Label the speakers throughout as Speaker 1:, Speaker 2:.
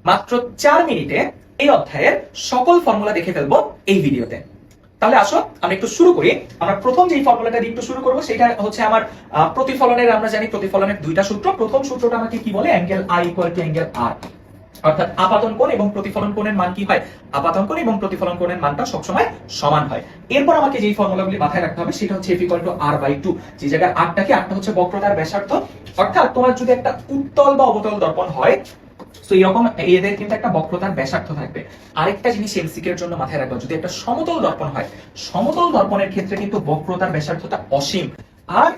Speaker 1: মাত্র 4 মিনিটে এই অধ্যায়ের সকল ফর্মুলা দেখে ফেলবো এই ভিডিওতে। তাহলে আসো আমরা একটু শুরু করি। আমরা প্রথম যে ফর্মুলাটা দিয়ে একটু শুরু করব সেটা হচ্ছে আমার প্রতিফলনের। আমরা জানি প্রতিফলনের দুইটা সূত্র। প্রথম সূত্রটা আমাকে কি বলে, angle I equal to angle R, অর্থাৎ আপাতন কোণ এবং প্রতিফলন কোণের মান কি হয়, আপাতন কোণ এবং প্রতিফলন কোণের মানটা সবসময় সমান হয়। এরপর আমাকে যেই ফর্মুলাগুলি মাথায় রাখতে হবে সেটা হচ্ছে F equal to R by 2। যে জায়গায় আরটা হচ্ছে বক্রতার ব্যাসার্ধ। অর্থাৎ তোমার যদি একটা উত্তল বা অবতল দর্পণ হয়, তো এরকম এদের কিন্তু একটা বক্রতার ব্যাসার্ধ থাকবে। আরেকটা জিনিস এমসিকিউ এর জন্য মাথায় রাখবা, যদি একটা সমতল দর্পণ হয়, সমতল দর্পণের ক্ষেত্রে কিন্তু বক্রতার ব্যাসার্ধটা অসীম। আর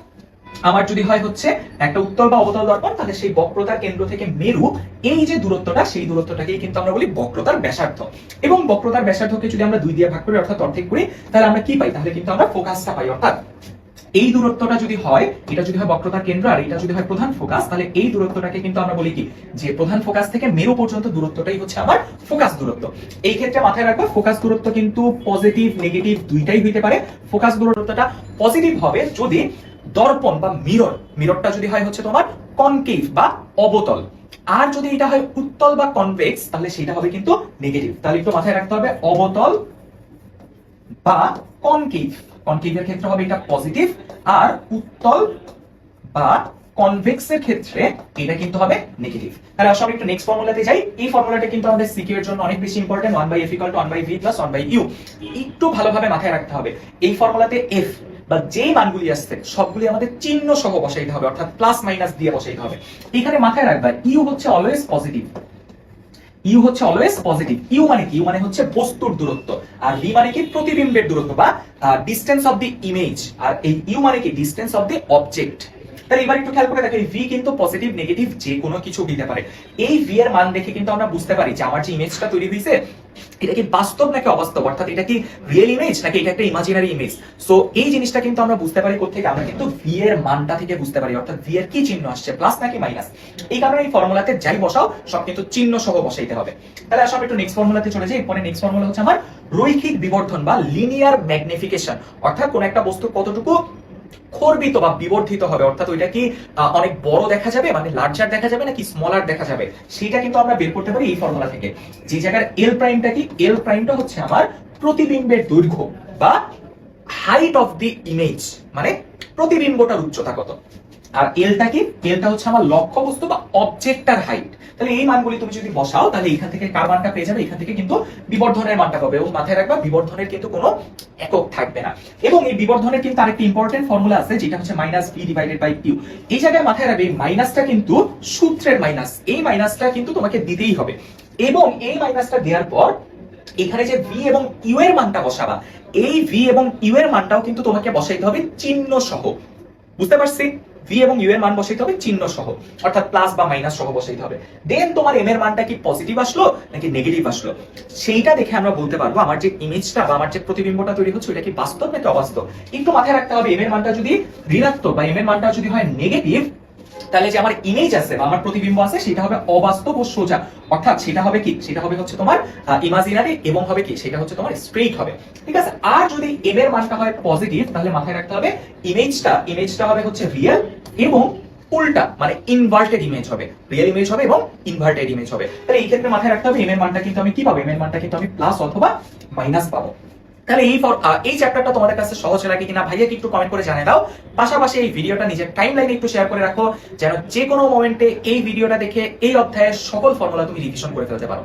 Speaker 1: আমার যদি হয় হচ্ছে একটা উত্তল বা অবতল দর্পণ, তাহলে সেই বক্রতার কেন্দ্র থেকে মেরু এই যে দূরত্বটা, সেই দূরত্বটাকেই কিন্তু আমরা বলি বক্রতার ব্যাসার্ধ। এবং বক্রতার ব্যাসার্ধকে যদি আমরা 2 দিয়ে ভাগ করি, অর্থাৎ অর্ধেক করি, তাহলে আমরা কি পাই, তাহলে কিন্তু আমরা ফোকাসটা পাই। অর্থাৎ এই দূরত্বটা যদি হয়, এটা যদি হয় বক্রতার কেন্দ্র আর এটা যদি হয় প্রধান ফোকাস, তাহলে এই দূরত্বটাকে কিন্তু আমরা বলি কি, যে প্রধান ফোকাস থেকে মেরু পর্যন্ত দূরত্বটাই হচ্ছে আমার ফোকাস দূরত্ব। এই ক্ষেত্রে মাথায় রাখবা, ফোকাস দূরত্ব কিন্তু পজিটিভ নেগেটিভ দুইটাই হইতে পারে। ফোকাস দূরত্বটা পজিটিভ হবে যদি দর্পণ বা মিররটা যদি হয় হচ্ছে তোমার কনকেভ বা অবতল, আর যদি এটা হয় উত্তল বা কনভেক্স, তাহলে সেটা হবে কিন্তু নেগেটিভ। তাহলে একটু মাথায় রাখতে হবে, অবতল বা কনকেভ, কনকেভের ক্ষেত্রে হবে এটা পজিটিভ, আর উত্তল বা কনভেক্সের ক্ষেত্রে এটা কিন্তু হবে নেগেটিভ। তাহলে আসলে একটু নেক্সট ফর্মুলাতে যাই। এই ফর্মুলাটা কিন্তু আমাদের সিকিউ এর জন্য অনেক বেশি ইম্পর্টেন্ট। 1/f = 1/v + 1/u। একটু ভালোভাবে মাথায় রাখতে হবে, এই ফর্মুলাতে f বা যে মানগুলি আসছে সবগুলি আমাদের চিহ্ন সহ বসাইতে হবে, অর্থাৎ প্লাস মাইনাস দিয়ে বসাইতে হবে। এখানে মাথায় রাখবা, ইউ হচ্ছে অলওয়েজ পজিটিভ, ইউ হচ্ছে অলওয়েজ পজিটিভ। ইউ মানে কি, ইউ মানে হচ্ছে বস্তুর দূরত্ব, আর ভি মানে কি প্রতিবিম্বের দূরত্ব বা ডিসটেন্স অফ দি ইমেজ, আর এই ইউ মানে কি ডিসটেন্স অফ দি অবজেক্ট। তাহলে এবার একটু খেয়াল করে দেখো, এই ভি কিন্তু পজিটিভ নেগেটিভ যে কোনো কিছু দিতে পারে। এই ভি এর মান দেখে কিন্তু আমরা বুঝতে পারি যে আমার যে ইমেজটা তৈরি হয়েছে এটা কি বাস্তব নাকি অবাস্তব, অর্থাৎ এটা কি রিয়েল ইমেজ নাকি এটা একটা ইমাজিনারি ইমেজ। সো এই জিনিসটা কিন্তু আমরা বুঝতে পারি কোথা থেকে, আমরা কিন্তু ভি এর মানটা থেকে বুঝতে পারি, অর্থাৎ ভি এর কি চিহ্ন আসছে, প্লাস নাকি মাইনাস। এই কারণে এই ফর্মুলাতে যাই বসাও সব কিন্তু চিহ্ন সহ বসাইতে হবে। তাহলে আসলে একটু নেক্সট ফর্মুলাতে চলে যাই। এরপরে নেক্সট ফর্মুলা হচ্ছে আমার রৈখিক বিবর্ধন বা লিনিয়ার ম্যাগনিফিকেশন, অর্থাৎ কোন একটা বস্তু কতটুকু খর্বিত বা বিবর্ধিত হবে, অর্থাৎ ওইটা কি অনেক বড় দেখা যাবে, মানে লার্জার দেখা যাবে নাকি স্মলার দেখা যাবে, সেটা কিন্তু আমরা বের করতে পারি এই ফর্মুলা থেকে। যে জায়গার এল প্রাইমটা কি, এল প্রাইমটা হচ্ছে আমার প্রতিবিম্বের দৈর্ঘ্য বা হাইট অফ দি ইমেজ, মানে প্রতিবিম্বটার উচ্চতা কত। আর এলটা কি, এলটা হচ্ছে আমার লক্ষ্য বস্তু বা অবজেক্টটার হাইট। তাহলে এই মানগুলি তুমি যদি বসাও, তাহলে এখান থেকে কার মানটা পেয়ে যাবে, এখান থেকে কিন্তু বিবর্ধনের মানটা পাবে। এবং মাথায় রাখবা, বিবর্ধনের কিন্তু কোনো একক থাকবে না। এবং এই বিবর্ধনের কিন্তু আরেকটি ইম্পর্টেন্ট ফর্মুলা আছে, যেটা হচ্ছে -v/u। এই জায়গায় মাথায় রাখবে, এই মাইনাসটা কিন্তু সূত্রের মাইনাস, এই মাইনাসটা কিন্তু তোমাকে দিতেই হবে। এবং এই মাইনাসটা দেওয়ার পর এখানে যে ভি এবং ইউ এর মানটা বসাবা, এই ভি এবং ইউ এর মানটাও কিন্তু তোমাকে বসাইতে হবে চিহ্ন সহ। বুঝতে পারছি, ভি এবং ইউ এর মান বসাইতে হবে চিহ্ন সহ, অর্থাৎ প্লাস বা মাইনাস সহ বসাইতে হবে। দেন তোমার এম এর মানটা কি পজিটিভ আসলো নাকি নেগেটিভ আসলো, সেইটা দেখে আমরা বলতে পারবো আমার যে ইমেজটা বা আমার যে প্রতিবিম্বটা তৈরি হচ্ছে ওটা কি বাস্তব নাকি অবাস্তব। একটু মাথায় রাখতে হবে, এম এর মানটা যদি ঋণাত্মক বা এম এর মানটা যদি হয় নেগেটিভ, তাহলে যে আমার ইমেজ আছে বা আমার প্রতিবিম্ব আছে সেটা হবে অবাস্তব ও সোজা, অর্থাৎ সেটা হবে কি, সেটা হবে হচ্ছে তোমার ইমাজিনারি, এবং হবে কি, সেটা হচ্ছে তোমার স্ট্রেইট হবে। ঠিক আছে। আর যদি এম এর মানটা হয় পজিটিভ, তাহলে মাথায় রাখতে হবে ইমেজটা হবে হচ্ছে রিয়েল এবং উল্টা, মানে ইনভার্টেড ইমেজ হবে, রিয়েল ইমেজ হবে এবং ইনভার্টেড ইমেজ হবে। তাহলে এই ক্ষেত্রে মাথায় রাখতে হবে এম এর মানটা কিন্তু আমি কি পাবো, এম এর মানটা কিন্তু আমি প্লাস অথবা মাইনাস পাবো। তাহলে এই চ্যাপ্টারটা তোমাদের কাছে সহজ লাগে কিনা ভাইয়া একটু কমেন্ট করে জানিয়ে দাও। পাশাপাশি এই ভিডিওটা নিজের টাইমলাইনে একটু শেয়ার করে রাখো, যেন যে কোনো মোমেন্টে এই ভিডিওটা দেখে এই অধ্যায়ের সকল ফর্মুলা তুমি রিভিশন করে ফেলতে পারো।